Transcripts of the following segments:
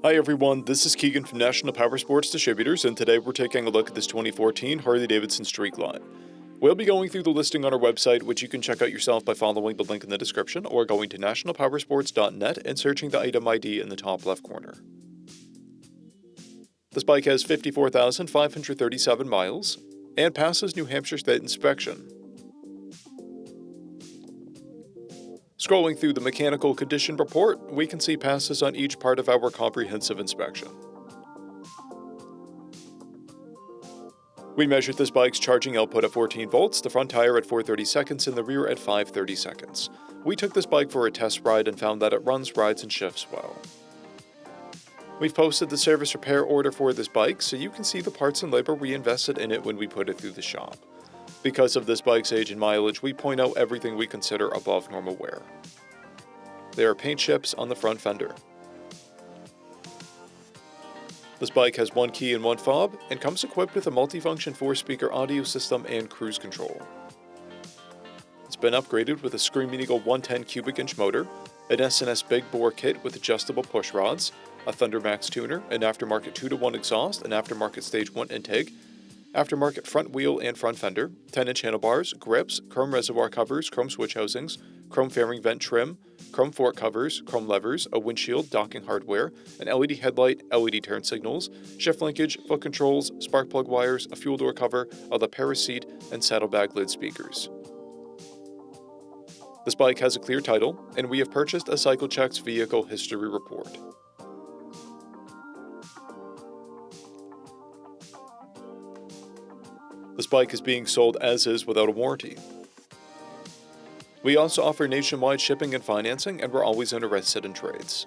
Hi everyone, this is Keegan from National Powersports Distributors, and today we're taking a look at this 2014 Harley-Davidson Street Glide. We'll be going through the listing on our website, which you can check out yourself by following the link in the description or going to nationalpowersports.net and searching the item ID in the top left corner. This bike has 54,537 miles and passes New Hampshire State inspection. Scrolling through the mechanical condition report, we can see passes on each part of our comprehensive inspection. We measured this bike's charging output at 14 volts, the front tire at 430 seconds, and the rear at 530 seconds. We took this bike for a test ride and found that it runs, rides, and shifts well. We've posted the service repair order for this bike, so you can see the parts and labor we invested in it when we put it through the shop. Because of this bike's age and mileage, we point out everything we consider above normal wear. There are paint chips on the front fender. This bike has one key and one fob, and comes equipped with a multifunction 4-speaker audio system and cruise control. It's been upgraded with a Screaming Eagle 110 cubic inch motor, an S&S big bore kit with adjustable push rods, a Thunder Max tuner, an aftermarket 2-to-1 exhaust, an aftermarket stage 1 intake, aftermarket front wheel and front fender, 10-inch handlebars, grips, chrome reservoir covers, chrome switch housings, chrome fairing vent trim, chrome fork covers, chrome levers, a windshield, docking hardware, an LED headlight, LED turn signals, shift linkage, foot controls, spark plug wires, a fuel door cover, a lapel seat, and saddlebag lid speakers. This bike has a clear title, and we have purchased a CycleCheck's vehicle history report. This bike is being sold as is without a warranty. We also offer nationwide shipping and financing, and we're always interested in trades.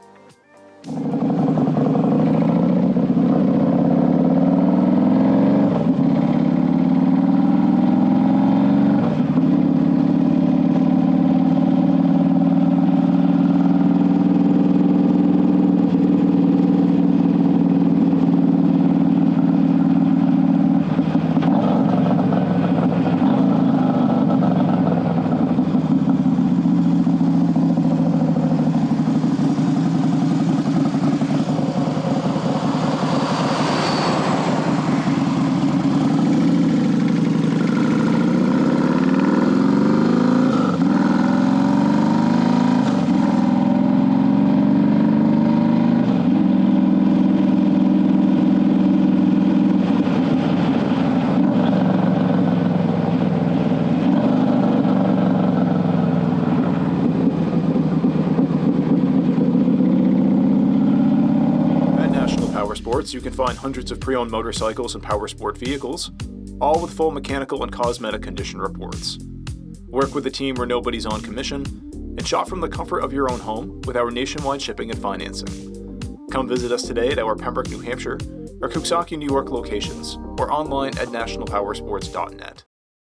Powersports, you can find hundreds of pre-owned motorcycles and powersport vehicles, all with full mechanical and cosmetic condition reports. Work with a team where nobody's on commission, and shop from the comfort of your own home with our nationwide shipping and financing. Come visit us today at our Pembroke, New Hampshire, or Coxsackie, New York locations, or online at nationalpowersports.net.